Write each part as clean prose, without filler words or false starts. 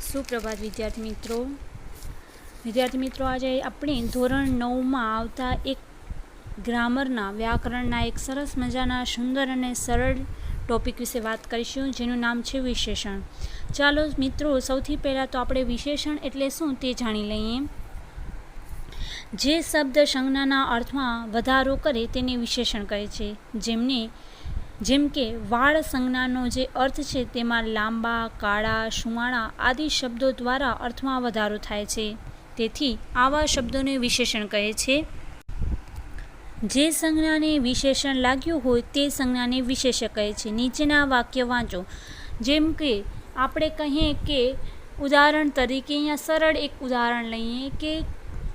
સુપ્રભાત વિદ્યાર્થી મિત્રો આજે આપણે ધોરણ 9માં આવતા એક ગ્રામરના વ્યાકરણના એક સરસ મજાના સુંદર અને સરળ ટોપિક વિશે વાત કરીશું, જેનું નામ છે વિશેષણ. ચાલો મિત્રો, સૌથી પહેલાં તો આપણે વિશેષણ એટલે શું તે જાણી લઈએ. જે શબ્દ સંજ્ઞાના અર્થમાં વધારો કરે તેને વિશેષણ કહે છે. જેમ કે વાળ સંજ્ઞાનો જે અર્થ છે તેમાં લાંબા, કાળા, સુંવાળા આદિ શબ્દો દ્વારા અર્થમાં વધારો થાય છે. તેથી આવા શબ્દોને વિશેષણ કહે છે. જે સંજ્ઞાને વિશેષણ લાગ્યું હોય તે સંજ્ઞાને વિશેષ્ય કહે છે. નીચેના વાક્ય વાંચો. જેમ કે આપણે કહીએ કે ઉદાહરણ તરીકે અહીંયા સરળ એક ઉદાહરણ લઈએ કે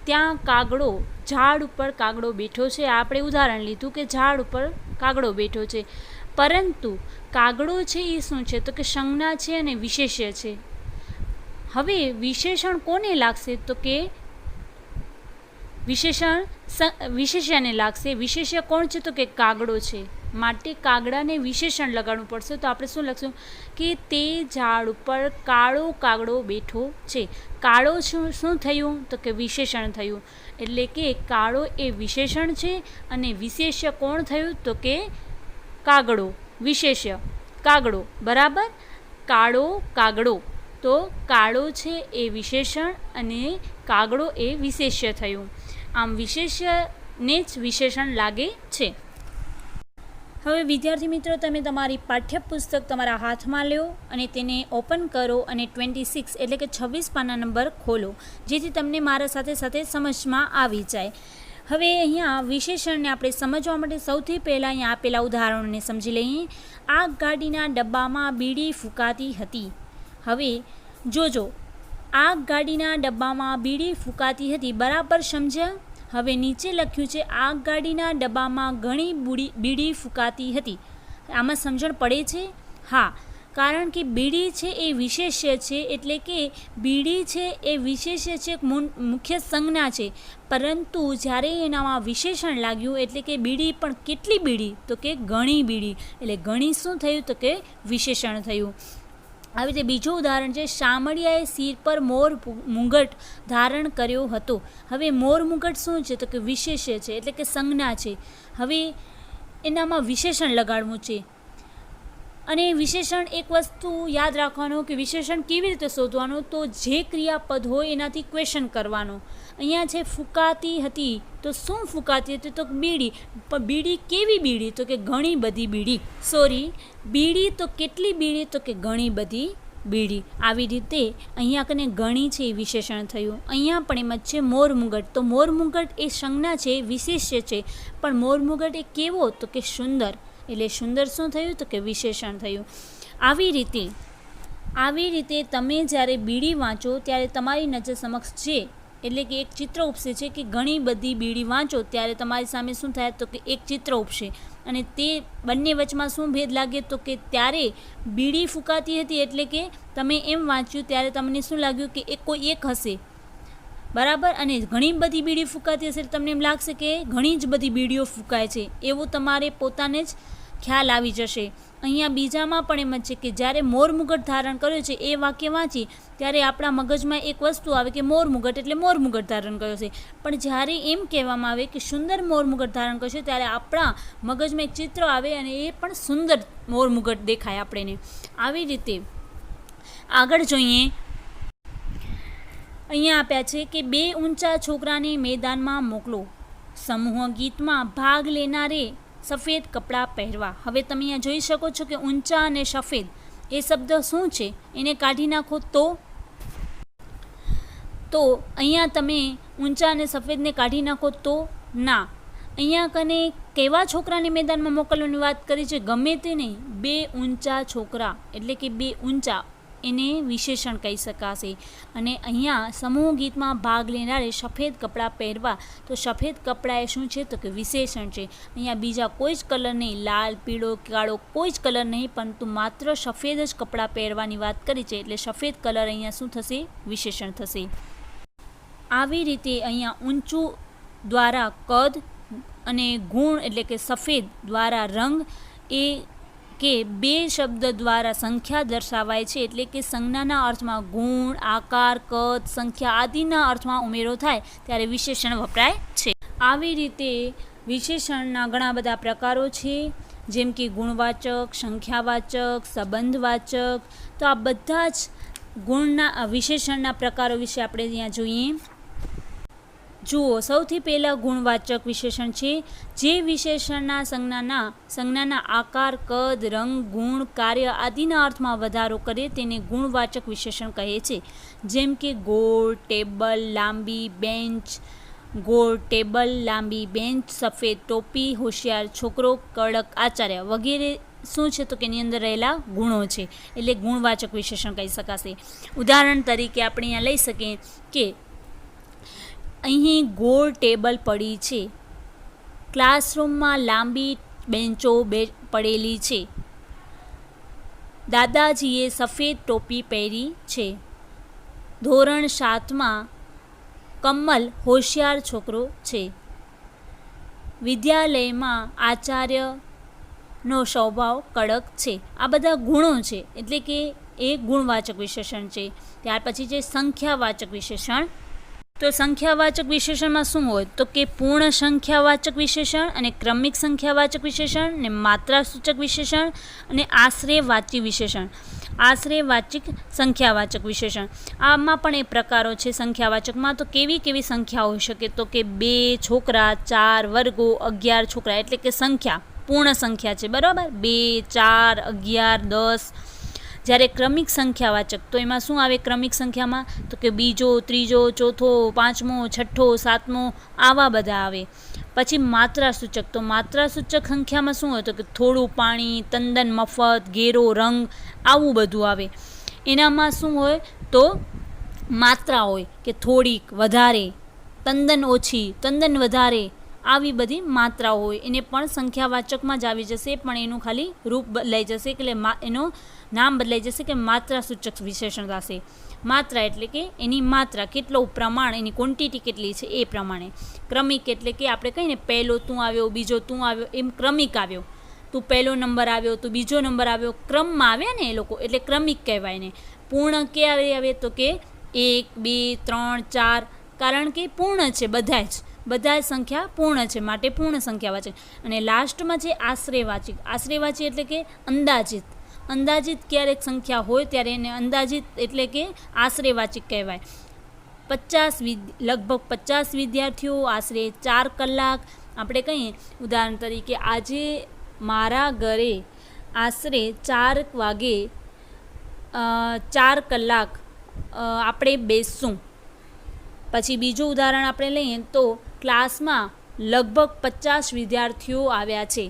ત્યાં કાગડો, ઝાડ ઉપર કાગડો બેઠો છે. આપણે ઉદાહરણ લીધું કે ઝાડ ઉપર કાગડો બેઠો છે, પરંતુ કાગડો છે એ શું છે તો કે સંજ્ઞા છે અને વિશેષ્ય છે. હવે વિશેષણ કોને લાગશે તો કે વિશેષ્યને લાગશે. વિશેષ્ય કોણ છે તો કે કાગડો છે, માટે કાગડાને વિશેષણ લગાડવું પડશે. તો આપણે શું લખશું કે તે ઝાડ ઉપર કાળો કાગડો બેઠો છે. કાળો શું થયું તો કે વિશેષણ થયું. એટલે કે કાળો એ વિશેષણ છે અને વિશેષ્ય કોણ થયું તો કે કાગડો. વિશેષ્ય કાગડો, બરાબર. કાળો કાગડો, તો કાળો છે એ વિશેષણ અને કાગડો એ વિશેષ્ય થયું. આમ વિશેષ્યને જ વિશેષણ લાગે છે. હવે વિદ્યાર્થી મિત્રો, તમે તમારી પાઠ્યપુસ્તક તમારા હાથમાં લો અને તેને ઓપન કરો અને 26 એટલે કે 26 પાના નંબર ખોલો, જેથી તમને મારા સાથે સાથે સમજમાં આવી જાય. હવે અહીંયા વિશેષણને આપણે સમજવા માટે સૌથી પહેલાં અહીંયા આપેલા ઉદાહરણોને સમજી લઈએ. આ ગાડીના ડબ્બામાં બીડી ફૂંકાતી હતી. હવે જોજો, આ ગાડીના ડબ્બામાં બીડી ફૂંકાતી હતી, બરાબર સમજ્યા? હવે નીચે લખ્યું છે આ ગાડીના ડબ્બામાં ઘણી બીડી ફૂંકાતી હતી. આમાં સમજણ પડે છે? હા, કારણ કે બીડી છે એ વિશેષ્ય છે, એટલે કે બીડી છે એ વિશેષ્ય છે, મુખ્ય સંજ્ઞા છે. પરંતુ જ્યારે એનામાં વિશેષણ લાગ્યું એટલે કે બીડી પણ કેટલી બીડી તો કે ઘણી બીડી, એટલે ઘણી શું થયું તો કે વિશેષણ થયું. આવી રીતે બીજું ઉદાહરણ છે. શામળિયાએ સિર પર મોર મુગટ ધારણ કર્યો હતો. હવે મોર મુગટ શું છે તો કે વિશેષ્ય છે, એટલે કે સંજ્ઞા છે. હવે એનામાં વિશેષણ લગાડવું છે. અને વિશેષણ એક વસ્તુ યાદ રાખવાનું કે વિશેષણ કેવી રીતે શોધવાનું, તો જે ક્રિયાપદ હોય એનાથી ક્વેશ્ચન કરવાનો. અહીંયા છે ફૂંકાતી હતી, તો શું ફૂંકાતી હતી તો બીડી. પણ બીડી કેવી બીડી તો કે ઘણી બધી બીડી. બીડી તો કેટલી બીડી તો કે ઘણી બધી બીડી. આવી રીતે અહીંયા કને ઘણી છે એ વિશેષણ થયું. અહીંયા પણ એમ જ છે મોર મુગટ. તો મોર મુગટ એ સંજ્ઞા છે, વિશેષ્ય છે, પણ મોર મુગટ એ કેવો તો કે સુંદર, એટલે સુંદર શું થયું તો કે વિશેષણ થયું. આવી રીતે તમે જ્યારે બીડી વાંચો ત્યારે તમારી નજર સમક્ષ છે, એટલે કે એક ચિત્ર ઉપસે છે કે ઘણી બધી બીડી વાંચો ત્યારે તમારી સામે શું થાય તો કે એક ચિત્ર ઉપસે. અને તે બંને વચમાં શું ભેદ લાગે તો કે ત્યારે બીડી ફૂંકાતી હતી એટલે કે તમે એમ વાંચ્યું ત્યારે તમને શું લાગ્યું કે કોઈ એક હશે, બરાબર. અને ઘણી બધી બીડી ફૂંકાતી હશે તમને એમ લાગશે કે ઘણી જ બધી બીડીઓ ફૂંકાય છે, એવું તમારે પોતાને જ ખ્યાલ આવી જશે. અહીંયા બીજામાં પણ એમ જ છે કે જ્યારે મોર મુગટ ધારણ કર્યો છે એ વાક્ય વાંચી ત્યારે આપણા મગજમાં એક વસ્તુ આવે કે મોર મુગટ એટલે મોર મુગટ ધારણ કર્યો છે. પણ જ્યારે એમ કહેવામાં આવે કે સુંદર મોર મુગટ ધારણ કર્યો છે ત્યારે આપણા મગજમાં એક ચિત્ર આવે અને એ પણ સુંદર મોર મુગટ દેખાય આપણને. આવી રીતે આગળ જોઈએ. અહીંયા આપ્યા છે કે 2 ઊંચા છોકરાને મેદાનમાં મોકલો. સમૂહ ગીતમાં ભાગ લેનારે સફેદ કપડાં પહેરવા. હવે તમે અહીંયા જોઈ શકો છો કે ઊંચા અને સફેદ એ શબ્દ શું છે, એને કાઢી નાખો તો અહીંયા તમે ઊંચા અને સફેદને કાઢી નાખો તો ના. અહીંયા કને કેવા છોકરાને મેદાનમાં મોકલવાની વાત કરી છે, ગમે તે નહીં, 2 ઊંચા છોકરા એટલે કે 2 ઊંચા, એને વિશેષણ કહી શકાશે. અને અહીંયા સમૂહ ગીતમાં ભાગ લેનારે સફેદ કપડાં પહેરવા, તો સફેદ કપડાં એ શું છે તો કે વિશેષણ છે. અહીંયા બીજા કોઈ જ કલર નહીં, લાલ, પીળો, કાળો કોઈ જ કલર નહીં, પરંતુ માત્ર સફેદ જ કપડાં પહેરવાની વાત કરી છે, એટલે સફેદ કલર અહીંયા શું થશે, વિશેષણ થશે. આવી રીતે અહીંયા ઊંચું દ્વારા કદ અને ગુણ એટલે કે સફેદ દ્વારા રંગ એ કે બે શબ્દ દ્વારા સંખ્યા દર્શાવાય છે, એટલે કે સંજ્ઞાના અર્થમાં ગુણ, આકાર, કદ, સંખ્યા આદિના અર્થમાં ઉમેરો થાય ત્યારે વિશેષણ વપરાય છે. આવી રીતે વિશેષણના ઘણા બધા પ્રકારો છે, જેમ કે ગુણવાચક, સંખ્યાવાચક, સંબંધવાચક. તો આ બધા જ ગુણના વિશેષણના પ્રકારો વિશે આપણે અહીંયા જોઈએ. જુઓ, સૌથી પહેલાં ગુણવાચક વિશેષણ છે, જે વિશેષણના સંજ્ઞાના આકાર, કદ, રંગ, ગુણ, કાર્ય આદિના અર્થમાં વધારો કરે તેને ગુણવાચક વિશેષણ કહે છે. જેમ કે ગોળ, ટેબલ, લાંબી બેન્ચ. ગોળ ટેબલ, લાંબી બેન્ચ, સફેદ ટોપી, હોશિયાર છોકરો, કડક આચાર્ય વગેરે શું છે તો કે એની અંદર રહેલા ગુણો છે, એટલે ગુણવાચક વિશેષણ કહી શકાશે. ઉદાહરણ તરીકે આપણે અહીંયા લઈ શકીએ કે અહીં ગોળ ટેબલ પડી છે, ક્લાસરૂમમાં લાંબી બેન્ચો પડેલી છે, દાદાજીએ સફેદ ટોપી પહેરી છે, ધોરણ 7માં કમલ હોશિયાર છોકરો છે, વિદ્યાલયમાં આચાર્યનો સ્વભાવ કડક છે. આ બધા ગુણો છે, એટલે કે એ ગુણવાચક વિશેષણ છે. ત્યાર પછી છે સંખ્યાવાચક વિશેષણ. તો સંખ્યાવાચક વિશેષણમાં શું હોય તો કે પૂર્ણ સંખ્યાવાચક વિશેષણ અને ક્રમિક સંખ્યાવાચક વિશેષણ ને માત્રાસૂચક વિશેષણ અને આશ્રયવાચી વિશેષણ. આશ્રયવાચક સંખ્યાવાચક વિશેષણ આમાં પણ એ પ્રકારો છે. સંખ્યાવાચકમાં તો કેવી સંખ્યા હોઈ શકે તો કે 2 છોકરા, 4 વર્ગો, 11 છોકરા, એટલે કે સંખ્યા પૂર્ણ સંખ્યા છે, બરાબર. 2, 4, 11, 10. જ્યારે ક્રમિક સંખ્યાવાચક તો એમાં શું આવે ક્રમિક સંખ્યામાં તો કે બીજો, ત્રીજો, ચોથો, પાંચમો, છઠ્ઠો, સાતમો આવા બધા આવે. પછી માત્રાસૂચક, તો માત્રાસૂચક સંખ્યામાં શું હોય તો કે થોડું પાણી, તદ્દન મફત, ઘેરો રંગ આવું બધું આવે. એનામાં શું હોય તો માત્રા હોય કે થોડીક, વધારે, તદ્દન ઓછી, તદ્દન વધારે આવી બધી માત્રાઓ હોય. એને પણ સંખ્યાવાચકમાં જ આવી જશે, પણ એનું ખાલી રૂપ બદલાઈ જશે, એટલે એનું નામ બદલાઈ જશે કે માત્રાસૂચક વિશેષણ થશે. માત્રા એટલે કે એની માત્રા, કેટલો પ્રમાણ, એની ક્વોન્ટિટી કેટલી છે એ પ્રમાણે. ક્રમિક એટલે કે આપણે કહીએ ને પહેલો તું આવ્યો, બીજો તું આવ્યો, એમ ક્રમિક આવ્યો. તું પહેલો નંબર આવ્યો, તું બીજો નંબર આવ્યો, ક્રમમાં આવ્યા ને એ લોકો, એટલે ક્રમિક કહેવાય ને. પૂર્ણ ક્યારે આવે તો કે 1, 2, 3, 4, કારણ કે પૂર્ણ છે બધા જ સંખ્યા પૂર્ણ છે, માટે પૂર્ણ સંખ્યાવાચક. અને લાસ્ટમાં છે આશ્રયવાચક. આશ્રયવાચક એટલે કે અંદાજિત ક્યારેક સંખ્યા હોય ત્યારે એને અંદાજિત એટલે કે આશ્રયવાચક કહેવાય. લગભગ 50 વિદ્યાર્થીઓ, આશરે 4 કલાક. આપણે કહીએ ઉદાહરણ તરીકે આજે મારા ઘરે આશરે 4 વાગે 4 કલાક આપણે બેસશું. પછી બીજું ઉદાહરણ આપણે લઈએ તો ક્લાસમાં લગભગ 50 વિદ્યાર્થીઓ આવ્યા છે.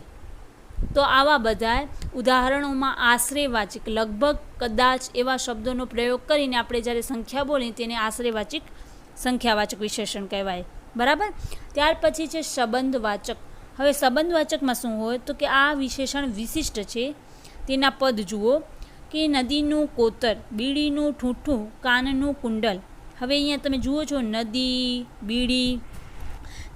તો આવા બધા ઉદાહરણોમાં આશ્રયવાચક, લગભગ, કદાચ એવા શબ્દોનો પ્રયોગ કરીને આપણે જ્યારે સંખ્યા બોલીએ તેને આશ્રયવાચક સંખ્યાવાચક વિશેષણ કહેવાય, બરાબર. ત્યાર પછી છે સંબંધવાચક. હવે સંબંધવાચકમાં શું હોય તો કે આ વિશેષણ વિશિષ્ટ છે. તેના પદ જુઓ કે નદીનું કોતર, બીડીનું ઠૂઠું, કાનનું કુંડલ. હવે અહીંયા તમે જુઓ છો નદી, બીડી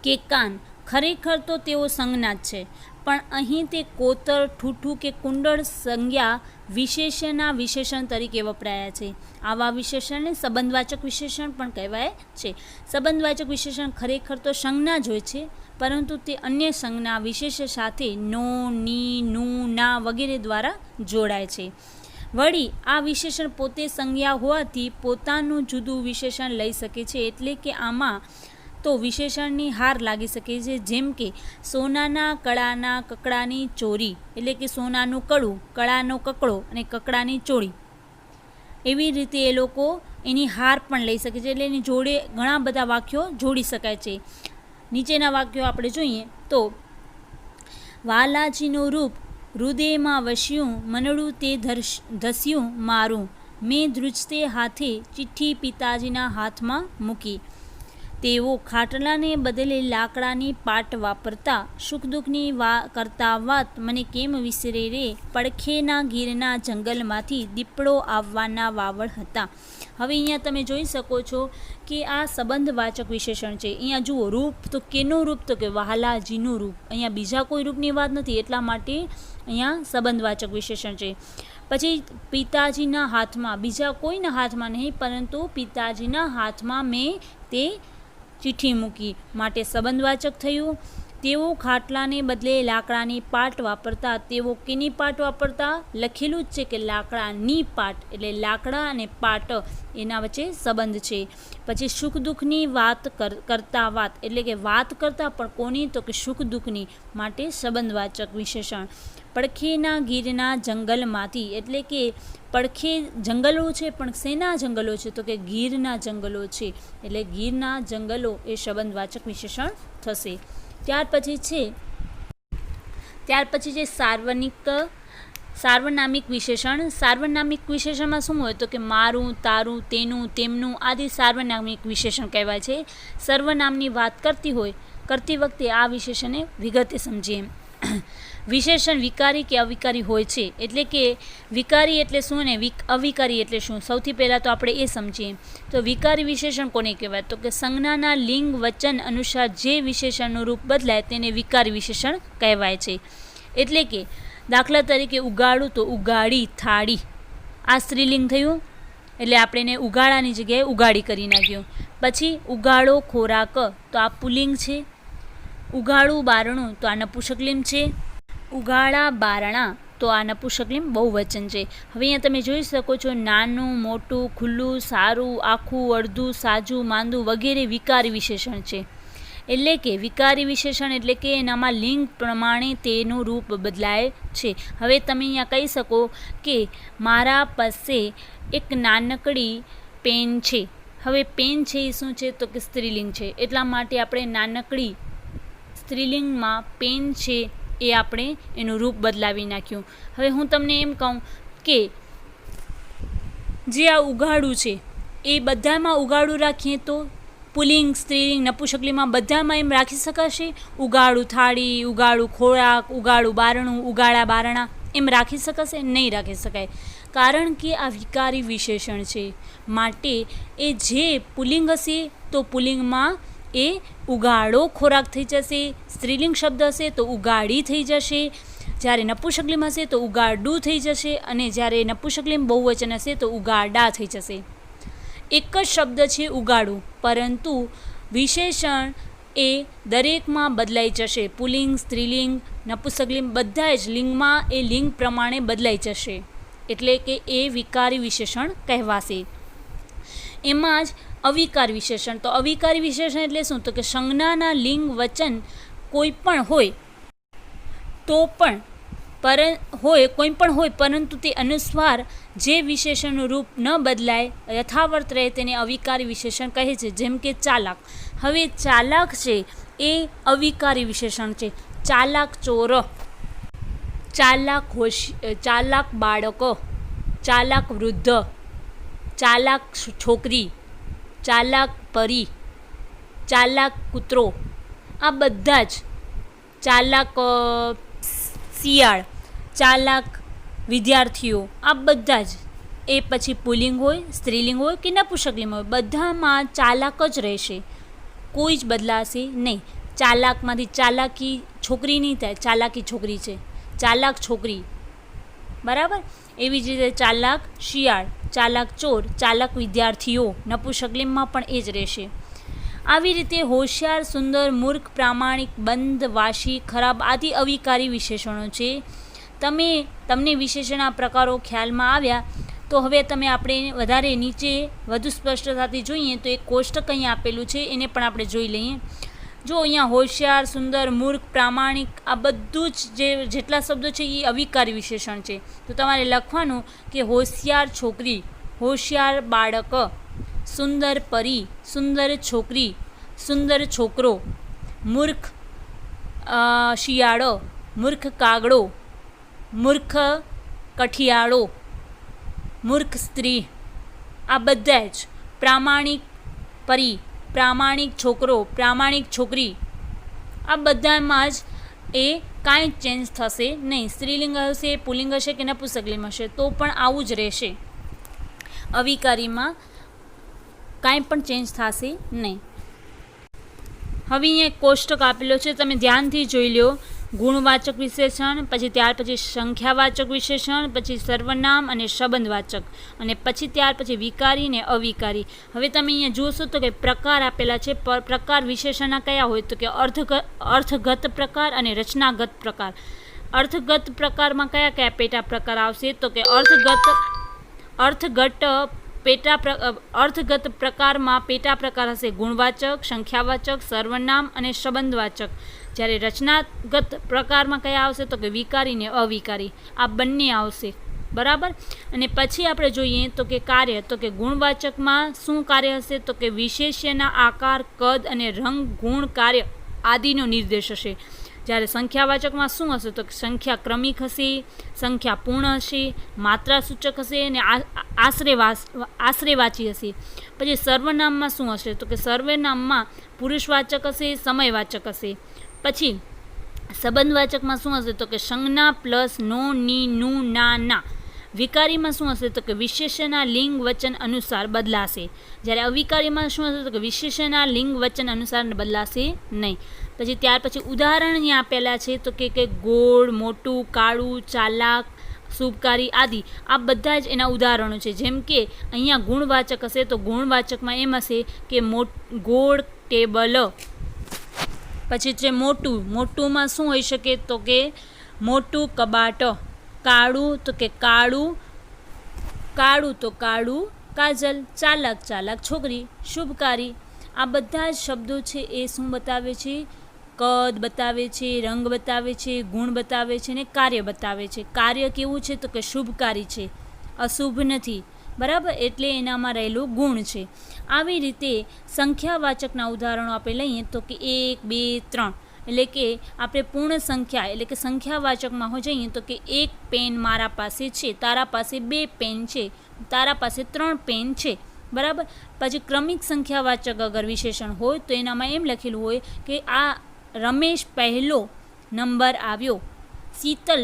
કે કાન, ખરેખર તો તેઓ સંજ્ઞા જ છે, પણ અહીં તે કોતર, ઠૂઠું કે કુંડળ સંજ્ઞા વિશેષણના વિશેષણ તરીકે વપરાયા છે. આવા વિશેષણને સંબંધવાચક વિશેષણ પણ કહેવાય છે. સંબંધવાચક વિશેષણ ખરેખર તો સંજ્ઞા જ હોય છે, પરંતુ તે અન્ય સંજ્ઞા વિશેષ સાથે નો, ની, નું, ના વગેરે દ્વારા જોડાય છે. વળી આ વિશેષણ પોતે સંજ્ઞા હોવાથી પોતાનું જુદું વિશેષણ લઈ શકે છે, એટલે કે આમાં તો વિશેષણની હાર લાગી શકે છે. જેમ કે સોનાના કડાના કકડાની ચોરી, એટલે કે સોનાનું કડું, કડાનો કકડો અને કકડાની ચોરી. એવી રીતે એ લોકો એની હાર પણ લઈ શકે છે, એટલે એની જોડે ઘણા બધા વાક્યો જોડી શકાય છે. નીચેના વાક્યો આપણે જોઈએ તો વાલાજીનું રૂપ હૃદયમાં વસ્યું, મનડું તે ધસ્યું મારું, મેં ધ્રુજતે હાથે ચિઠ્ઠી પિતાજીના હાથમાં મૂકી. તેઓ ખાટલાને બદલે લાકડાની પાટ વાપરતા, સુખ દુઃખની કરતા વાત મને કેમ વિસરે રે, પડખેના ગીરના જંગલમાંથી દીપડો આવવાના વાવડ હતા. હવે અહીંયા તમે જોઈ શકો છો કે આ સંબંધવાચક વિશેષણ છે. અહીંયા જુઓ, રૂપ તો કેનું રૂપ, તો કે વહાલાજીનું રૂપ. અહીંયા બીજા કોઈ રૂપની વાત નથી, એટલા માટે અહીંયા સંબંધવાચક વિશેષણ છે. પછી પિતાજીના હાથમાં, બીજા કોઈના હાથમાં નહીં, પરંતુ પિતાજીના હાથમાં મેં તે ચિઠ્ઠી મૂકી, માટે સંબંધવાચક થયું. તેઓ ખાટલાને બદલે લાકડાની પાટ વાપરતા, તેઓ કેની પાટ વાપરતા? લખેલું જ છે કે લાકડાની પાટ, એટલે લાકડા અને પાટ એના વચ્ચે સંબંધ છે. પછી સુખ દુઃખની વાત કરતા વાત, એટલે કે વાત કરતા પણ કોની? તો કે સુખ દુઃખની, માટે સંબંધવાચક વિશેષણ. પડખેના ગીરના જંગલમાંથી, એટલે કે પડખે જંગલો છે, પણ શેના જંગલો છે? તો કે ગીરના જંગલો છે, એટલે ગીરના જંગલો એ સંબંધવાચક વિશેષણ થશે. ત્યાર પછી છે સાર્વનામિક વિશેષણ. સાર્વનામિક વિશેષણમાં શું હોય? તો કે મારું, તારું, તેનું, તેમનું આદિ સાર્વનામિક વિશેષણ કહેવાય છે. સર્વનામની વાત કરતી વખતે આ વિશેષણને વિગતે સમજીએ. વિશેષણ વિકારી કે અવિકારી હોય છે, એટલે કે વિકારી એટલે શું ને અવિકારી એટલે શું? સૌથી પહેલાં તો આપણે એ સમજીએ. તો વિકારી વિશેષણ કોને કહેવાય? તો કે સંજ્ઞાના લિંગ વચન અનુસાર જે વિશેષણનું રૂપ બદલાય તેને વિકારી વિશેષણ કહેવાય છે. એટલે કે દાખલા તરીકે ઉગાડું તો ઉગાડી, થાળી, આ સ્ત્રીલિંગ થયું, એટલે આપણે એને ઉગાડાની જગ્યાએ ઉગાડી કરી નાખ્યું. પછી ઉગાડો ખોરાક, તો આ પુલ્લિંગ છે. ઉગાડું બારણું, તો આ નપુંસકલિંગ છે. ઉગાડા બારણા, તો આ નપુંસકલિંગ બહુવચન છે. હવે અહીંયા તમે જોઈ શકો છો, નાનું, મોટું, ખુલ્લું, સારું, આખું, અડધું, સાજું, માંદું વગેરે વિકારી વિશેષણ છે. એટલે કે વિકારી વિશેષણ એટલે કે એનામાં લિંગ પ્રમાણે તેનું રૂપ બદલાય છે. હવે તમે અહીંયા કહી શકો કે મારા પાસે એક નાનકડી પેન છે. હવે પેન છે એ શું છે? તો કે સ્ત્રીલિંગ છે, એટલા માટે આપણે નાનકડી સ્ત્રીલિંગમાં પેન છે એ આપણે એનું રૂપ બદલાવી નાખ્યું. હવે હું તમને એમ કહું કે જે આ ઉગાડું છે એ બધામાં ઉગાડું રાખીએ તો પુલ્લિંગ, સ્ત્રીલિંગ, નપુંસકલિંગમાં બધામાં એમ રાખી શકાશે? ઉગાડું થાળી, ઉગાડું ખોરાક, ઉગાડું બારણું, ઉગાડા બારણા એમ રાખી શકાશે? નહીં રાખી શકાય, કારણ કે આ વિકારી વિશેષણ છે. માટે એ જે પુલ્લિંગ હશે તો પુલ્લિંગમાં એ ઉગાડો ખોરાક થઈ જશે, સ્ત્રીલિંગ શબ્દ હશે તો ઉગાડી થઈ જશે, જ્યારે નપુંસકલિંગ હશે તો ઉગાડું થઈ જશે, અને જ્યારે નપુંસકલિંગ બહુવચન હશે તો ઉગાડા થઈ જશે. એક જ શબ્દ છે ઉગાડું, પરંતુ વિશેષણ એ દરેકમાં બદલાઈ જશે. પુલ્લિંગ, સ્ત્રીલિંગ, નપુંસકલિંગ બધા જ લિંગમાં એ લિંગ પ્રમાણે બદલાઈ જશે, એટલે કે એ વિકારી વિશેષણ કહેવાશે. એમાં જ અવિકાર વિશેષણ. તો અવિકારી વિશેષણ એટલે શું? તો કે સંજ્ઞાના લિંગ વચન કોઈ પણ હોય પરંતુ તે અનુસાર જે વિશેષણનું રૂપ ન બદલાય, યથાવત રહે તેને અવિકારી વિશેષણ કહે છે. જેમ કે ચાલાક. હવે ચાલાક છે એ અવિકારી વિશેષણ છે. ચાલાક ચોર, ચાલાક બાળક, ચાલાક વૃદ્ધ, ચાલાક છોકરી, ચાલાક પરી, ચાલાક કૂતરો, આ બધા જ, ચાલાક શિયાળ, ચાલાક વિદ્યાર્થીઓ, આ બધા જ એ પછી પુલ્લિંગ હોય, સ્ત્રીલિંગ હોય કે નપુંસકલિંગ હોય, બધામાં ચાલાક જ રહેશે, કોઈ જ બદલાશે નહીં. ચાલાકમાંથી ચાલાકી છોકરી નહીં થાય, ચાલાકી છોકરી છે, ચાલાક છોકરી, બરાબર. એવી જ રીતે ચાલાક શિયાળ, ચાલાક ચોર, ચાલાક વિદ્યાર્થીઓ, નપુંસકલિંગમાં પણ એ જ રહેશે. આવી રીતે હોશિયાર, સુંદર, મૂર્ખ, પ્રામાણિક, બંધ, વાસી, ખરાબ આદિ અવિકારી વિશેષણો છે. તમને વિશેષણના પ્રકારો ખ્યાલમાં આવ્યા તો હવે તમે આપણે વધારે નીચે વધુ સ્પષ્ટતાથી જોઈએ તો એક કોષ્ટક અહીંયા આપેલું છે, એને પણ આપણે જોઈ લઈએ. જો અહીંયા હોશિયાર, સુંદર, મૂર્ખ, પ્રામાણિક આ બધું જ જેટલા શબ્દો છે એ અવિકારી વિશેષણ છે. તો તમારે લખવાનું કે હોશિયાર છોકરી, હોશિયાર બાળક, સુંદર પરી, સુંદર છોકરી, સુંદર છોકરો, મૂર્ખ શિયાળો, મૂર્ખ કાગડો, મૂર્ખ કઠિયાળો, મૂર્ખ સ્ત્રી, આ બધા જ પ્રામાણિક પરી, પ્રામાણિક છોકરો, પ્રામાણિક છોકરી, આ બધામાં જ એ કાંઈ ચેન્જ થશે નહીં. સ્ત્રીલિંગ હશે, પુલ્લિંગ હશે કે નપુંસકલિંગ હશે તો પણ આવું જ રહેશે. અવિકારીમાં કાંઈ પણ ચેન્જ થશે નહીં. હવે અહીંયા એક કોષ્ટક આપેલો છે, તમે ધ્યાનથી જોઈ લો. ગુણવાચક વિશેષણ, પછી ત્યાર પછી સંખ્યાવાચક વિશેષણ, પછી સર્વનામ અને સંબંધવાચક, અને પછી ત્યાર પછી વિકારી ને અવિકારી. હવે તમે અહીંયા જોશો તો કે પ્રકાર આપેલા છે. પ્રકાર વિશેષણના કયા હોય તો કે અર્થગત પ્રકાર અને રચનાગત પ્રકાર. અર્થગત પ્રકારમાં કયા કયા પેટા પ્રકાર આવશે તો કે અર્થગત પ્રકારમાં પેટા પ્રકાર હશે ગુણવાચક, સંખ્યાવાચક, સર્વનામ અને સંબંધવાચક. જ્યારે રચનાગત પ્રકારમાં કયા આવશે તો કે વિકારી ને અવિકારી, આ બંને આવશે. બરાબર. અને પછી આપણે જોઈએ તો કે કાર્ય, તો કે ગુણવાચકમાં શું કાર્ય હશે તો કે વિશેષ્યના આકાર, કદ અને રંગ, ગુણ, કાર્ય આદિનો નિર્દેશ હશે. જ્યારે સંખ્યાવાચકમાં શું હશે તો કે સંખ્યા ક્રમિક હશે, સંખ્યા પૂર્ણ હશે, માત્રા સૂચક હશે અને આશ્રયવાચી હશે. પછી સર્વનામમાં શું હશે તો કે સર્વનામમાં પુરુષવાચક હશે, સમયવાચક હશે. પછી સંબંધવાચકમાં શું હશે તો કે સંજ્ઞા પ્લસ નો, ની, નું, ના. વિકારીમાં શું હશે તો કે વિશેષણના લિંગ વચન અનુસાર બદલાશે. જ્યારે અવિકારીમાં શું હશે તો કે વિશેષણના લિંગ વચન અનુસાર બદલાશે નહીં. પછી ત્યાર પછી ઉદાહરણ અહીંયા આપેલા છે તો કે ગોળ, મોટું, કાળું, ચાલાક, શુભકારી આદિ, આ બધા જ એના ઉદાહરણો છે. જેમ કે અહીંયા ગુણવાચક હશે તો ગુણવાચકમાં એમ હશે કે ગોળ, ટેબલ. પછી છે મોટુંમાં શું હોઈ શકે તો કે મોટું કબાટ. કાળું તો કે કાળું તો કાળું કાજલ. ચાલાક છોકરી. શુભકારી. આ બધા જ શબ્દો છે એ શું બતાવે છે? કદ બતાવે છે, રંગ બતાવે છે, ગુણ બતાવે છે અને કાર્ય બતાવે છે. કાર્ય કેવું છે તો કે શુભકારી છે, અશુભ નથી. બરાબર, એટલે એનામાં રહેલું ગુણ છે. આવી રીતે સંખ્યાવાચકના ઉદાહરણો આપણે લઈએ તો કે 1, 2, 3, એટલે કે આપણે પૂર્ણ સંખ્યા એટલે કે સંખ્યાવાચકમાં હો જઈએ તો કે 1 પેન મારા પાસે છે, તારા પાસે 2 પેન છે, તારા પાસે 3 પેન છે. બરાબર. પછી ક્રમિક સંખ્યાવાચક અગર વિશેષણ હોય તો એનામાં એમ લખેલું હોય કે આ રમેશ પહેલો નંબર આવ્યો, શીતલ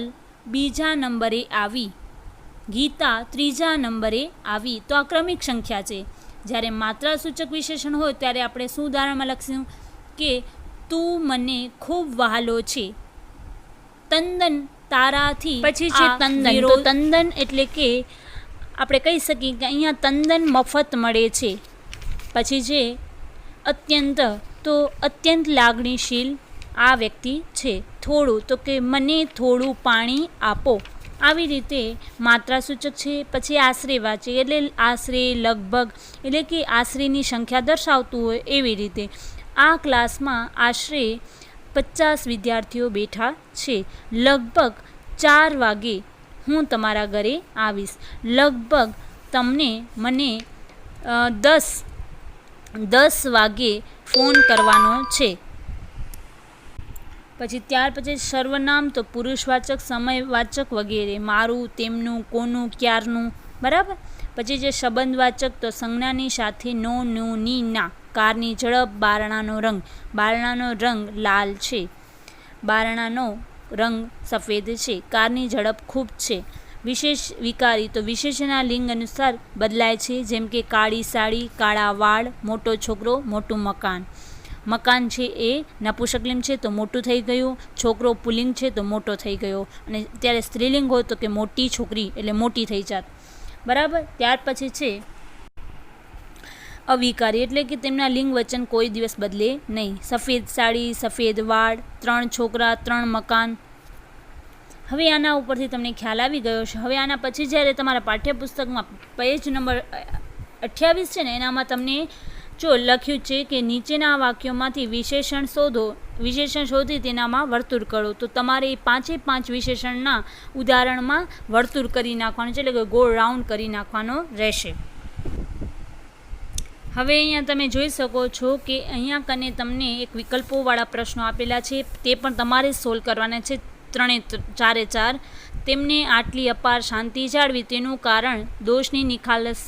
બીજા નંબરે આવી, ગીતા ત્રીજા નંબરે આવી. તો આ ક્રમિક સંખ્યા છે. જ્યારે માત્રા સૂચક વિશેષણ હોય ત્યારે આપણે શું ઉદાહરણમાં લખીશું કે તું મને ખૂબ વહાલો છે, તંદન તારાથી. પછી છે તંદન. તો તંદન એટલે કે આપણે કહી શકીએ કે અહીંયા તંદન મફત મળે છે. પછી છે અત્યંત, તો અત્યંત લાગણીશીલ આ વ્યક્તિ છે. થોડું તો કે મને થોડું પાણી આપો. આવી રીતે માત્રા સૂચક છે. પછી આશ્રયવાચક એટલે આશરે, લગભગ એટલે કે આશરેની સંખ્યા દર્શાવતું હોય એવી રીતે. આ ક્લાસમાં આશરે 50 વિદ્યાર્થીઓ બેઠા છે. લગભગ 4 વાગે હું તમારા ઘરે આવીશ. લગભગ મને 10 વાગે ફોન કરવાનો છે. પછી ત્યાર પછી સર્વનામ તો પુરુષવાચક, સમયવાચક વગેરે. મારું, તેમનું, કોનું, ક્યારનું. બરાબર. પછી જે સંબંધવાચક તો સંજ્ઞાની સાથે નો, નું, ની, ના. કારની ઝડપ, બારણાનો રંગ. બારણાનો રંગ લાલ છે, બારણાનો રંગ સફેદ છે, કારની ઝડપ ખૂબ છે. વિશેષ વિકારી તો વિશેષના લિંગ અનુસાર બદલાય છે. જેમ કે કાળી સાડી, કાળા વાળ, મોટો છોકરો, મોટું મકાન. મકાન છે એ નપુંસકલિંગ છે તો મોટું થઈ ગયું, છોકરો પુલ્લિંગ છે તો મોટો થઈ ગયો, અને ત્યારે સ્ત્રીલિંગ હોય તો કે મોટી છોકરી એટલે મોટી થઈ જાત. બરાબર. ત્યાર પછી છે અવિકારી એટલે કે તેમના લિંગ વચન કોઈ દિવસ બદલે નહીં. સફેદ સાડી, સફેદ વાળ, 3 છોકરા, 3 મકાન. હવે આના ઉપરથી તમને ખ્યાલ આવી ગયો છે. હવે આના પછી જ્યારે તમારા પાઠ્યપુસ્તકમાં પેજ નંબર 28 છે ને એનામાં તમને જો લખ્યું છે કે નીચેના વાક્યોમાંથી વિશેષણ શોધો, વિશેષણ શોધી તેનામાં વર્તુળ કરો. તો તમારે એ 5 વિશેષણના ઉદાહરણમાં વર્તુળ કરી નાખવાનું છે, એટલે કે ગોળ રાઉન્ડ કરી નાખવાનો રહેશે. હવે અહીંયા તમે જોઈ શકો છો કે અહીંયા કને તમને એક વિકલ્પોવાળા પ્રશ્નો આપેલા છે, તે પણ તમારે સોલ્વ કરવાના છે. 4 તેમને આટલી અપાર શાંતિ જાળવી તેનું કારણ દોષની નિખાલસ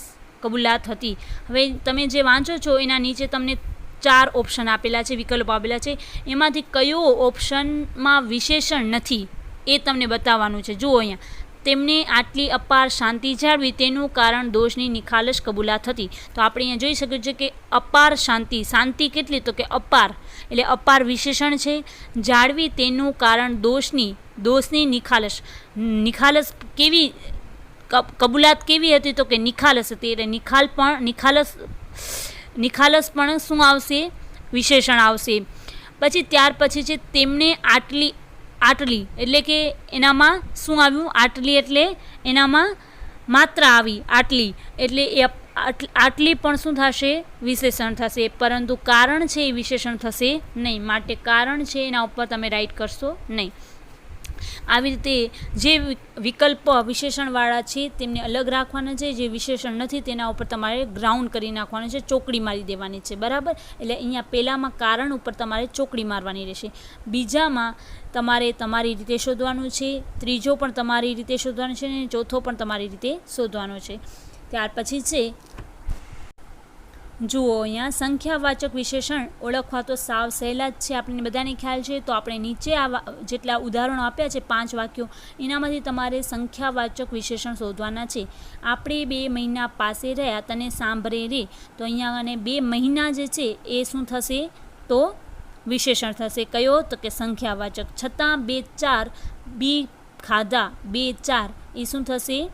કબૂલાત હતી. હવે તમે જે વાંચો છો એના નીચે તમને 4 ઓપ્શન આપેલા છે, વિકલ્પો આપેલા છે, એમાંથી કયો ઓપ્શનમાં વિશેષણ નથી એ તમને બતાવવાનું છે. જુઓ અહીંયા, તેમને આટલી અપાર શાંતિ જાળવી તેનું કારણ દોષની નિખાલસ કબૂલાત હતી. તો આપણે અહીંયા જોઈ શકીએ છીએ કે અપાર શાંતિ, શાંતિ કેટલી, તો કે અપાર, એટલે અપાર વિશેષણ છે. જાળવી તેનું કારણ દોષની નિખાલસ કેવી, કબૂલાત કેવી હતી, તો કે નિખાલસ હતી. એટલે નિખાલસ પણ શું આવશે, વિશેષણ આવશે. પછી ત્યાર પછી છે તેમને આટલી એટલે કે એનામાં શું આવ્યું, આટલી એટલે એનામાં માત્રા આવી, આટલી એટલે એ આટલી પણ શું થશે, વિશેષણ થશે. પરંતુ કારણ છે એ વિશેષણ થશે નહીં, માટે કારણ છે એના ઉપર તમે રાઈટ કરશો નહીં. આવી રીતે જે વિકલ્પ વિશેષણવાળા છે તેમને અલગ રાખવાના છે, જે વિશેષણ નથી તેના ઉપર તમારે ગ્રાઉન્ડ કરી નાખવાનું છે, ચોકડી મારી દેવાની છે. બરાબર, એટલે અહીંયા પહેલામાં કારણ ઉપર તમારે ચોકડી મારવાની રહેશે, બીજામાં તમારે તમારી રીતે શોધવાનું છે, ત્રીજો પણ તમારી રીતે શોધવાનું છે, અને ચોથો પણ તમારી રીતે શોધવાનો છે. ત્યાર પછી છે, જુઓ અહીંયા સંખ્યાવાચક વિશેષણ ઓળખવા તો સાવ સહેલા જ છે, આપણને બધાને ખ્યાલ છે. તો આપણે નીચે જેટલા ઉદાહરણો આપ્યા છે 5 વાક્યો, એનામાંથી તમારે સંખ્યાવાચક વિશેષણ શોધવાના છે. આપણે 2 મહિના પાસે રહ્યા તને સાંભળે રે, તો અહીંયા અને 2 મહિના જે છે એ શું થશે, તો વિશેષણ થશે. કયો, તો કે સંખ્યાવાચક. છતાં 2-4 બી ખાધા, 2-4 એ શું થશે,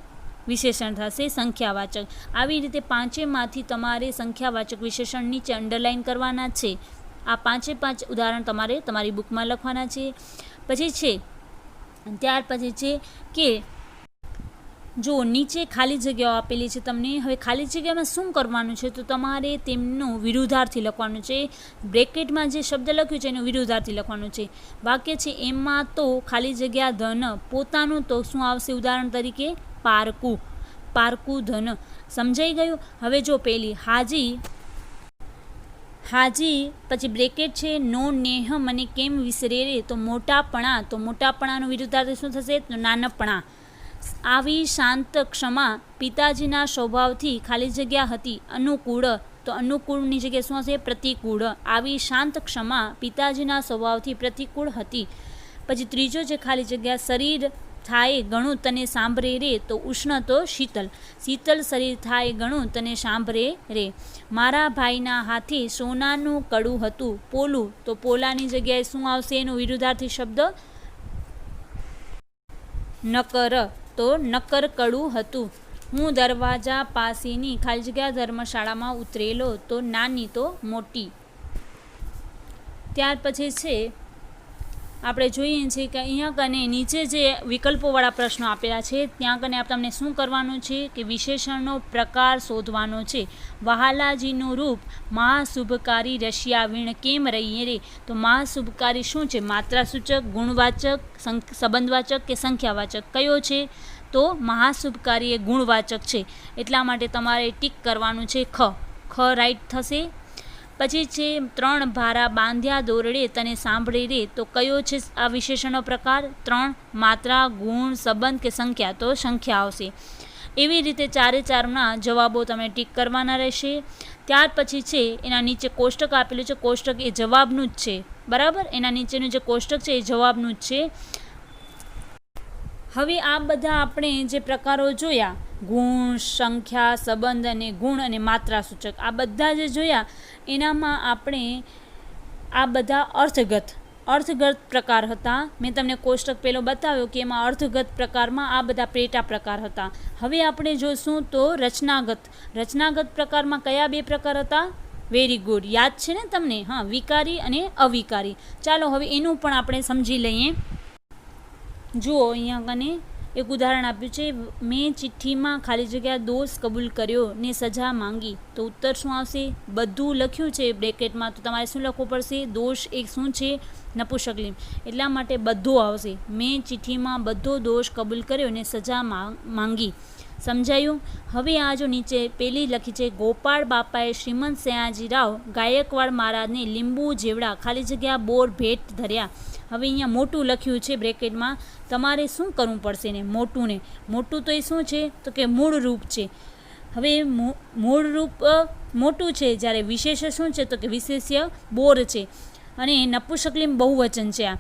વિશેષણ થશે, સંખ્યાવાચક. આવી રીતે 5માંથી તમારે સંખ્યાવાચક વિશેષણ નીચે અંડરલાઇન કરવાના છે. આ 5 ઉદાહરણ તમારે તમારી બુકમાં લખવાના છે. પછી છે, ત્યાર પછી છે કે જો નીચે ખાલી જગ્યાઓ આપેલી છે તમને, હવે ખાલી જગ્યામાં શું કરવાનું છે, તો તમારે તેમનું વિરુદ્ધાર્થી લખવાનું છે. બ્રેકેટમાં જે શબ્દ લખ્યું છે એનું વિરુદ્ધાર્થી લખવાનું છે. વાક્ય છે એમાં તો ખાલી જગ્યા ધન પોતાનું, તો શું આવશે ઉદાહરણ તરીકે, પારકું ધન. સમજાઈ ગયું. હવે જો પેલી હાજી પછી બ્રેકેટ છે, નો નેહ મને કેમ વિસરે રે, તો મોટાપણા, તો મોટાપણાનું વિરુદ્ધાર્થી શું થશે, તો નાનપણા. આવી શાંત ક્ષમા પિતાજીના સ્વભાવથી ખાલી જગ્યા હતી અનુકૂળ, તો અનુકૂળની જગ્યાએ શું હશે, પ્રતિકૂળ. આવી શાંત ક્ષમા પિતાજીના સ્વભાવથી પ્રતિકૂળ હતી. પછી ત્રીજો છે ખાલી જગ્યા, શરીર થાય ઘણું તને સાંભળે રે, તો ઉષ્ણ, તો શીતલ શરીર થાય ઘણું તને સાંભળે રે. મારા ભાઈના હાથે સોનાનું કડું હતું પોલું, તો પોલાની જગ્યાએ શું આવશે, એનો વિરુદ્ધાર્થી શબ્દ નકર, તો નકર કડું હતું. હું દરવાજા પાસેની ખાલી જગ્યા ધર્મશાળામાં ઉતરેલો, તો નાની, તો મોટી. ત્યાર પછી છે આપણે જોઈએ છીએ કે અહીંયા કને નીચે જે વિકલ્પોવાળા પ્રશ્નો આપેલા છે ત્યાં કને તમને શું કરવાનું છે કે વિશેષણનો પ્રકાર શોધવાનો છે. વહાલાજીનું રૂપ મહાશુભકારી રશિયા વીણ કેમ રહીએ રે, તો મહાશુભકારી શું છે, માત્રાસૂચક, ગુણવાચક, સંબંધવાચક કે સંખ્યાવાચક, કયો છે, તો મહાશુભકારી એ ગુણવાચક છે. એટલા માટે તમારે ટીક કરવાનું છે, ખ રાઈટ થશે. પછી છે 3 ભારા બાંધ્યા દોરડે તને સાંભળી રે, તો કયો છે આ વિશેષણનો પ્રકાર, 3 માત્રા, ગુણ, સંબંધ કે સંખ્યા, તો સંખ્યા આવશે. એવી રીતે 4 જવાબો તમે ટીક કરવાના રહેશે. ત્યાર પછી છે એના નીચે કોષ્ટક આપેલું છે, કોષ્ટક એ જવાબનું જ છે. બરાબર, એના નીચેનું જે કોષ્ટક છે એ જવાબનું જ છે. હવે આ બધા આપણે જે પ્રકારો જોયા, ગુણ, સંખ્યા, સંબંધ અને ગુણ અને માત્રા સૂચક, આ બધા જે જોયા એનામાં આપણે આ બધા અર્થગત પ્રકાર હતા. મેં તમને કોષ્ટક પહેલો બતાવ્યો કે એમાં અર્થગત પ્રકારમાં આ બધા પેટા પ્રકાર હતા. હવે આપણે જોઈશું તો રચનાગત પ્રકારમાં કયા 2 પ્રકાર હતા, વેરી ગુડ, યાદ છે ને તમને, હા, વિકારી અને અવિકારી. ચાલો હવે એનું પણ આપણે સમજી લઈએ. જુઓ અહીંયા કને એક ઉદાહરણ આપ્યું છે, મેં ચિઠ્ઠીમાં ખાલી જગ્યા દોષ કબૂલ કર્યો ને સજા માંગી, તો ઉત્તર શું આવશે, બધું લખ્યું છે બ્રેકેટમાં, તો તમારે શું લખવું પડશે, દોષ એક શું છે, નપુંસકલિંગ, એટલા માટે બધો આવશે. મેં ચિઠ્ઠીમાં બધો દોષ કબૂલ કર્યો ને સજા માંગી. સમજાયું. હવે આ જો નીચે પેલી લખી છે, ગોપાળ બાપાએ શ્રીમંત સયાજીરાવ ગાયકવાડ મહારાજને લીંબુ જેવડા ખાલી જગ્યા બોર ભેટ ધર્યા. હવે અહીંયા મોટું લખ્યું છે બ્રેકેટમાં, તમારે શું કરવું પડશે ને, મોટું તો એ શું છે, તો કે મૂળ રૂપ છે. હવે મૂળ રૂપ મોટું છે, જ્યારે વિશેષ્ય શું છે તો કે વિશેષ્ય બોર છે, અને નપુંસકલિંગ બહુવચન છે. આ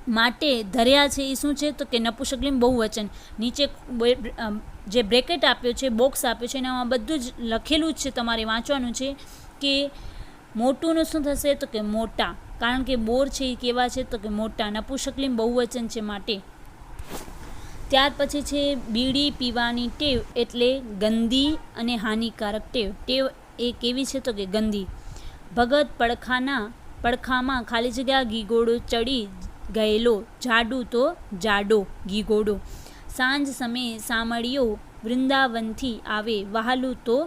માટે ધર્યા છે એ શું છે તો કે નપુંસકલિંગ બહુવચન. નીચે જે બ્રેકેટ આપ્યો છે, બોક્સ આપ્યો છે, એનામાં બધું જ લખેલું જ છે, તમારે વાંચવાનું છે કે મોટુંનું શું થશે તો કે મોટા, કારણ કે બોર છે એ કેવા છે તો કે મોટા, નપુંસકલિંગ બહુવચન છે માટે. ત્યાર પછી છે બીડી પીવાની ટેવ એટલે ગંદી અને હાનિકારક ટેવ. ટેવ એ કેવી છે તો કે ગંદી. ભગત પડખામાં ખાલી જગ્યા ગીગોડો ચડી ગયેલો, જાડું તો જાડો ગીગોડો. સાંજ સમયે સામળીઓ વૃંદાવનથી આવે, વહાલું તો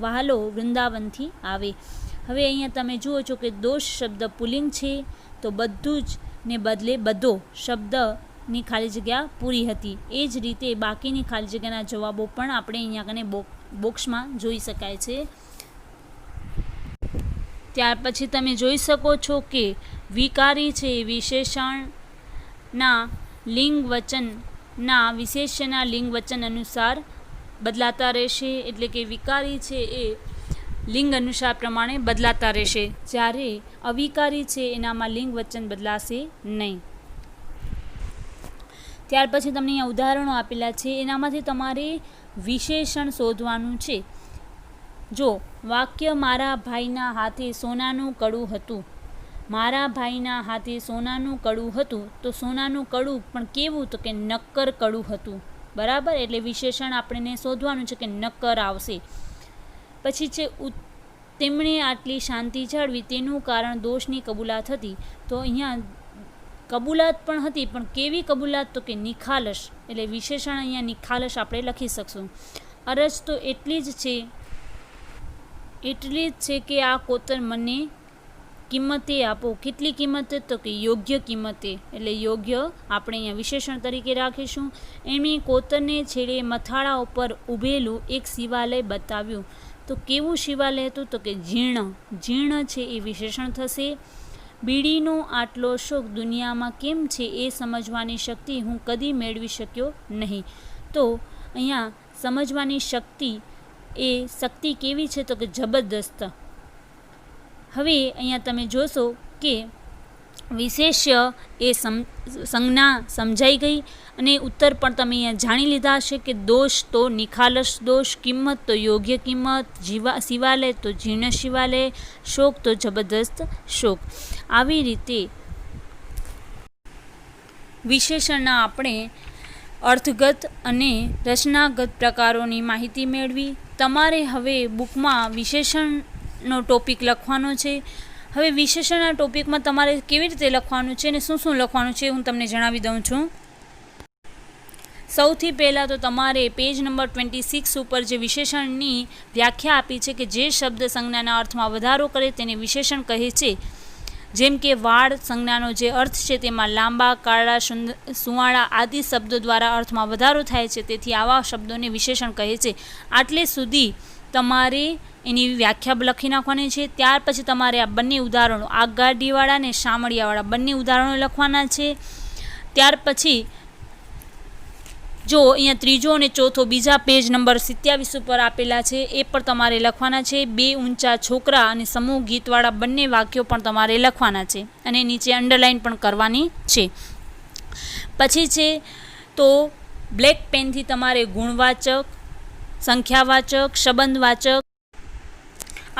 વહાલો વૃંદાવનથી આવે. હવે અહીંયા તમે જુઓ છો કે દોષ શબ્દ પુલ્લિંગ છે, તો બધું જ ને બદલે બધો શબ્દની ખાલી જગ્યા પૂરી હતી. એ જ રીતે બાકીની ખાલી જગ્યાના જવાબો પણ આપણે અહીંયા કને બોક્સમાં જોઈ શકાય છે. ત્યાર પછી તમે જોઈ શકો છો કે વિકારી છે વિશેષણના લિંગ વચનના વિશેષ્યના લિંગ વચન અનુસાર બદલાતા રહેશે. એટલે કે વિકારી છે એ લિંગ અનુસાર પ્રમાણે બદલાતા રહેશે, જ્યારે અવિકારી છે એનામાં લિંગ વચન બદલાશે નહીં. ત્યાર પછી તમને અહીંયા ઉદાહરણો આપેલા છે, એનામાંથી તમારે વિશેષણ શોધવાનું છે. જો વાક્ય મારા ભાઈના હાથે સોનાનું કડું હતું. મારા ભાઈના હાથે સોનાનું કડું હતું, તો સોનાનું કડું પણ કેવું તો કે નક્કર કડું હતું. બરાબર, એટલે વિશેષણ આપણને શોધવાનું છે કે નક્કર આવશે. પછી છે તેમણે આટલી શાંતિ જાળવી તેનું કારણ દોષની કબૂલાત હતી. તો અહીંયા કબૂલાત પણ હતી, પણ કેવી કબૂલાત તો કે નિખાલસ, એટલે વિશેષણ અહીંયા નિખાલસ આપણે લખી શકશું. અરજ તો એટલી જ છે કે આ કોતર મને કિંમતે આપો. કેટલી કિંમતે તો કે યોગ્ય કિંમતે, એટલે યોગ્ય આપણે અહીંયા વિશેષણ તરીકે રાખીશું. એમની કોતરને છેડે મથાળા ઉપર ઊભેલું એક શિવાલય બતાવ્યું. તો કેવું શિવાલય હતું તો કે જીર્ણ છે એ વિશેષણ થશે. બીડીનો આટલો શોખ દુનિયામાં કેમ છે એ સમજવાની શક્તિ હું કદી મેળવી શક્યો નહીં. તો અહીંયા સમજવાની શક્તિ એ શક્તિ કેવી છે તો કે જબરદસ્ત. હવે અહીંયા તમે જોશો કે વિશેષ્ય એ સંજ્ઞા સમજાઈ ગઈ, અને ઉત્તર પણ તમે અહીંયા જાણી લીધા હશે કે દોષ તો નિખાલસ દોષ, કિંમત તો યોગ્ય કિંમત, શિવાલય તો જીર્ણ શિવાલય, શોક તો જબરદસ્ત શોક. આવી રીતે વિશેષણના આપણે અર્થગત અને રચનાગત પ્રકારોની માહિતી મેળવી. તમારે હવે બુકમાં વિશેષણનો ટોપિક લખવાનો છે. હવે વિશેષણના ટોપિકમાં તમારે કેવી રીતે લખવાનું છે અને શું શું લખવાનું છે હું તમને જણાવી દઉં છું. સૌથી પહેલાં તો તમારે પેજ નંબર 26 ઉપર જે વિશેષણની વ્યાખ્યા આપી છે કે જે શબ્દ સંજ્ઞાના અર્થમાં વધારો કરે તેને વિશેષણ કહે છે. જેમ કે વાળ સંજ્ઞાનો જે અર્થ છે તેમાં લાંબા, કાળા, સુંવાળા આદિ શબ્દો દ્વારા અર્થમાં વધારો થાય છે, તેથી આવા શબ્દોને વિશેષણ કહે છે. આટલે સુધી તમારે એની વ્યાખ્યા લખી નાખવાની છે. ત્યાર પછી તમારે આ બંને ઉદાહરણો, આગગાડીવાળા અને શામળિયાવાળા બંને ઉદાહરણો લખવાના છે. ત્યાર પછી જો અહીંયા ત્રીજો અને ચોથો બીજા પેજ નંબર 27 ઉપર આપેલા છે એ પણ તમારે લખવાના છે. બે ઊંચા છોકરા અને સમૂહ ગીતવાળા બંને વાક્યો પણ તમારે લખવાના છે, અને નીચે અંડરલાઇન પણ કરવાની છે. પછી છે તો બ્લેક પેનથી તમારે ગુણવાચક, સંખ્યાવાચક, સંબંધવાચક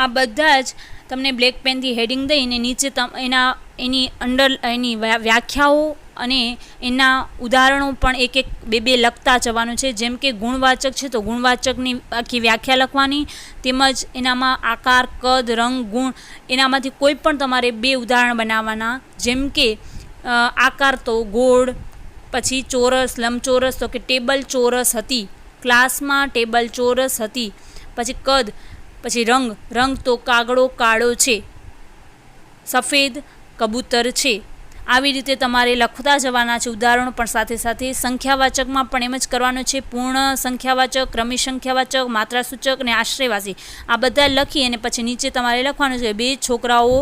આ બધા જ તમને બ્લેક પેનથી હેડિંગ દઈને નીચે એની વ્યાખ્યાઓ અને એના ઉદાહરણો પણ એક એક બે લખતા જવાનું છે. જેમ કે ગુણવાચક છે તો ગુણવાચકની આખી વ્યાખ્યા લખવાની, તેમજ એનામાં આકાર, કદ, રંગ, ગુણ એનામાંથી કોઈ પણ તમારે 2 ઉદાહરણ બનાવવાના. જેમ કે આકાર તો ગોળ, પછી ચોરસ, લંબચોરસ તો કે ટેબલ ચોરસ હતી, ક્લાસમાં ટેબલ ચોરસ હતી. પછી કદ, પછી રંગ તો કાગડો કાળો છે, સફેદ કબૂતર છે. આવી રીતે તમારે લખતા જવાના છે ઉદાહરણો પણ સાથે સાથે. સંખ્યાવાચકમાં પણ એમ જ કરવાનું છે. પૂર્ણ સંખ્યાવાચક, ક્રમિક સંખ્યાવાચક, માત્રાસૂચક અને આશ્રયવાચી આ બધા લખી અને પછી નીચે તમારે લખવાનું છે 2 છોકરાઓ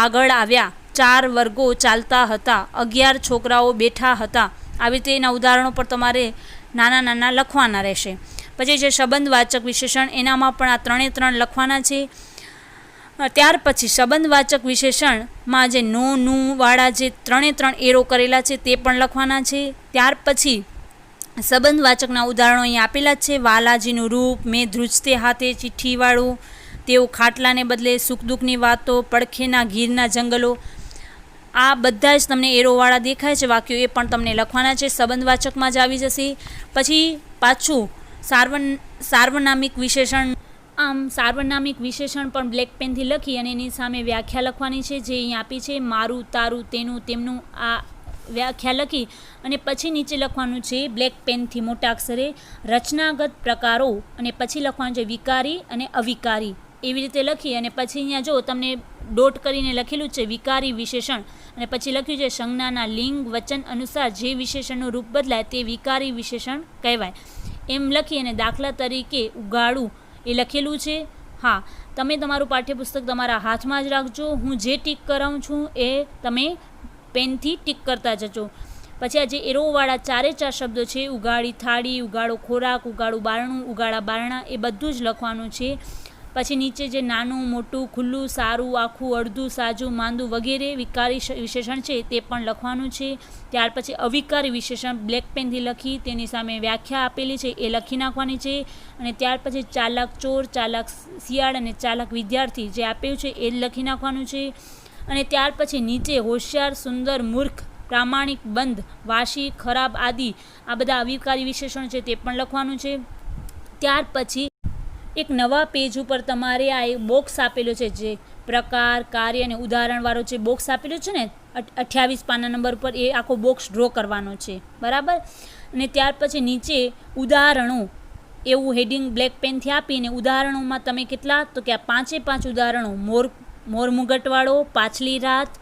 આગળ આવ્યા, 4 વર્ગો ચાલતા હતા, 11 છોકરાઓ બેઠા હતા. આવી રીતે એના ઉદાહરણો પર તમારે નાના લખવાના રહેશે. પછી છે સંબંધવાચક વિશેષણ, એનામાં પણ આ 3 લખવાના છે. ત્યાર પછી સંબંધવાચક વિશેષણમાં જે નો નું વાળા જે 3 એરો કરેલા છે તે પણ લખવાના છે. ત્યાર પછી સંબંધવાચકના ઉદાહરણો અહીં આપેલા જ છે. વાલાજીનું રૂપ, મેં ધ્રુજતે હાથે ચિઠ્ઠીવાળું, તેઓ ખાટલાને બદલે સુખ દુઃખની વાતો, પડખેના ગીરના જંગલો. આ બધા જ તમને એરોવાળા દેખાય છે વાક્યો, એ પણ તમને લખવાના છે, સંબંધવાચકમાં જ આવી જશે. પછી પાછું સાર્વનામિક વિશેષણ. આમ સાર્વનામિક વિશેષણ પણ બ્લેક પેનથી લખી અને એની સામે વ્યાખ્યા લખવાની છે, જે અહીં આપી છે. મારું, તારું, તેનું, તેમનું, આ વ્યાખ્યા લખી અને પછી નીચે લખવાનું છે બ્લેક પેનથી મોટા અક્ષરે રચનાગત પ્રકારો, અને પછી લખવાનું છે વિકારી અને અવિકારી. એવી રીતે લખી અને પછી અહીંયા જો તમને ડોટ કરીને લખેલું છે વિકારી વિશેષણ, અને પછી લખ્યું છે સંજ્ઞાના લિંગ વચન અનુસાર જે વિશેષણનું રૂપ બદલાય તે વિકારી વિશેષણ કહેવાય. એમ લખી અને દાખલા તરીકે ઉગાડું એ લખેલું છે. હા, તમે તમારું પાઠ્યપુસ્તક તમારા હાથમાં જ રાખજો. હું જે ટીક કરાવું છું એ તમે પેનથી ટીક કરતા જજો. પછી આ જે એરોવાળા 4 શબ્દો છે, ઉગાડી થાળી, ઉગાડો ખોરાક, ઉગાડું બારણું, ઉગાડા બારણા, એ બધું જ લખવાનું છે. પછી નીચે જે નાનું, મોટું, ખુલ્લું, સારું, આખું, અડધું, સાજું, માંદું વગેરે વિકારી વિશેષણ છે તે પણ લખવાનું છે. ત્યાર પછી અવિકારી વિશેષણ બ્લેક પેનથી લખી તેની સામે વ્યાખ્યા આપેલી છે એ લખી નાખવાની છે. અને ત્યાર પછી ચાલાક ચોર, ચાલાક શિયાળ અને ચાલાક વિદ્યાર્થી જે આપ્યું છે એ લખી નાખવાનું છે. અને ત્યાર પછી નીચે હોશિયાર, સુંદર, મૂર્ખ, પ્રામાણિક, બંધ, વાસી, ખરાબ આદિ આ બધા અવિકારી વિશેષણ છે તે પણ લખવાનું છે. ત્યાર પછી એક નવા પેજ ઉપર તમારે આ એક બોક્સ આપેલો છે, જે પ્રકાર, કાર્ય અને ઉદાહરણવાળો જે બોક્સ આપેલો છે ને 28 પાના નંબર પર, એ આખો બોક્સ ડ્રો કરવાનો છે, બરાબર. અને ત્યાર પછી નીચે ઉદાહરણો એવું હેડિંગ બ્લેક પેનથી આપીને ઉદાહરણોમાં તમે કેટલા, તો કે આ 5 ઉદાહરણો. મોર મુગટવાળો, પાછલી રાત,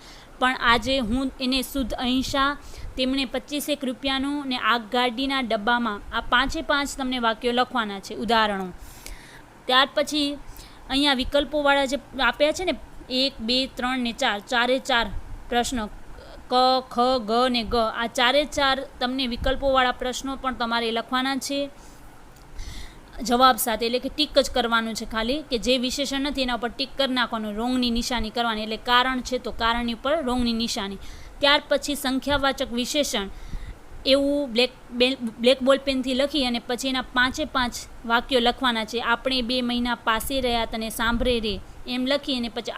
પણ આજે હું એને શુદ્ધ અહિંસા, તેમણે 25 રૂપિયાનું, ને આગગાડીના ડબ્બામાં. આ 5 તમને વાક્યો લખવાના છે, ઉદાહરણો. ત્યાર પછી અહીંયા વિકલ્પોવાળા જે આપ્યા છે ને 1, 2, 3 ને 4, 4 પ્રશ્ન, ક, ખ, ગ ને ગ, આ 4 તમને વિકલ્પોવાળા પ્રશ્નો પણ તમારે લખવાના છે જવાબ સાથે, એટલે કે ટીક જ કરવાનું છે ખાલી, કે જે વિશેષણ નથી એના ઉપર ટીક કરી નાખવાનું, રોંગની નિશાની કરવાની, એટલે કારણ છે તો કારણની ઉપર રોંગની નિશાની. ત્યાર પછી સંખ્યાવાચક વિશેષણ એવું બ્લેક બોલ પેનથી લખી અને પછી એના 5 વાક્યો લખવાના છે. આપણે 2 મહિના પાસે રહ્યા તને સાંભળે રે, એમ લખી અને પછી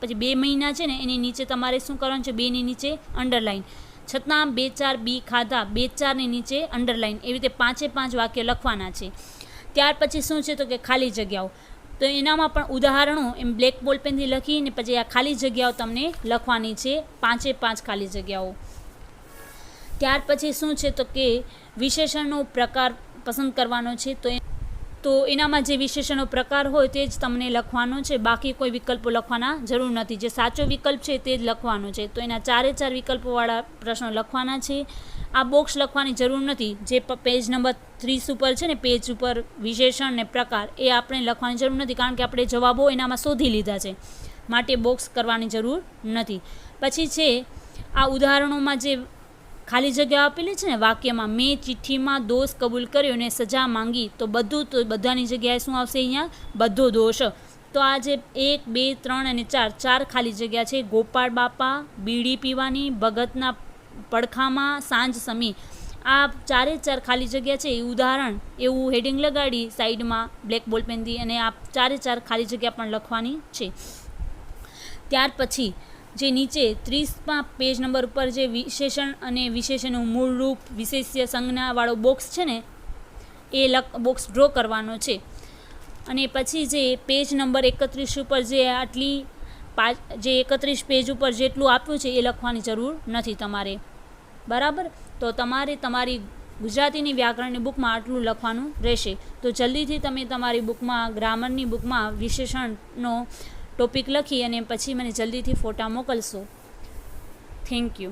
પછી 2 મહિના છે ને એની નીચે તમારે શું કરવાનું છે, 2 ની નીચે અંડરલાઇન. છતાં 2 4 બી ખાધા, 2 4 ની નીચે અંડરલાઇન. એવી રીતે 5 વાક્યો લખવાના છે. ત્યાર પછી શું છે તો કે ખાલી જગ્યાઓ, તો એનામાં પણ ઉદાહરણો એમ બ્લેક બોલ પેનથી લખીને પછી આ ખાલી જગ્યાઓ તમને લખવાની છે, 5 ખાલી જગ્યાઓ. ત્યાર પછી શું છે તો કે વિશેષણનો પ્રકાર પસંદ કરવાનો છે, તો એનામાં જે વિશેષણનો પ્રકાર હોય તે જ તમને લખવાનો છે, બાકી કોઈ વિકલ્પો લખવાના જરૂર નથી. જે સાચો વિકલ્પ છે તે જ લખવાનો છે. તો એના 4 વિકલ્પોવાળા પ્રશ્નો લખવાના છે. આ બોક્સ લખવાની જરૂર નથી. જે પેજ નંબર 30 ઉપર છે ને, પેજ ઉપર વિશેષણ ને પ્રકાર, એ આપણે લખવાની જરૂર નથી, કારણ કે આપણે જવાબો એનામાં શોધી લીધા છે, માટે બોક્સ કરવાની જરૂર નથી. પછી છે આ ઉદાહરણોમાં જે ખાલી જગ્યા આપેલી છે ને વાક્યમાં, મેં ચિઠ્ઠીમાં દોષ કબૂલ કર્યો ને સજા માંગી, તો બધાની જગ્યાએ શું આવશે અહીંયા, બધો દોષ. તો આ જે 1, 2, 3 અને 4 ખાલી જગ્યા છે. ગોપાળ બાપા, બીડી પીવાની, ભગતના પડખામાં, સાંજ સમી, આ 4 ખાલી જગ્યા છે. એ ઉદાહરણ એવું હેડિંગ લગાડી સાઈડમાં બ્લેક બોલ પેનથી, અને આ 4 ખાલી જગ્યા પણ લખવાની છે. ત્યાર પછી જે નીચે 30 પેજ નંબર ઉપર જે વિશેષણ અને વિશેષણનું મૂળ રૂપ, વિશેષ્ય સંજ્ઞાવાળો બોક્સ છે ને, એ બોક્સ ડ્રો કરવાનો છે. અને પછી જે પેજ નંબર 31 ઉપર જે જે 31 પેજ ઉપર જેટલું આપ્યું છે એ લખવાની જરૂર નથી તમારે, બરાબર. તો તમારે તમારી ગુજરાતીની વ્યાકરણની બુકમાં આટલું લખવાનું રહેશે. તો જલ્દીથી તમે તમારી બુકમાં, ગ્રામરની બુકમાં વિશેષણનો ટોપિક લખી અને પછી મને જલ્દીથી ફોટા મોકલશો. Thank you.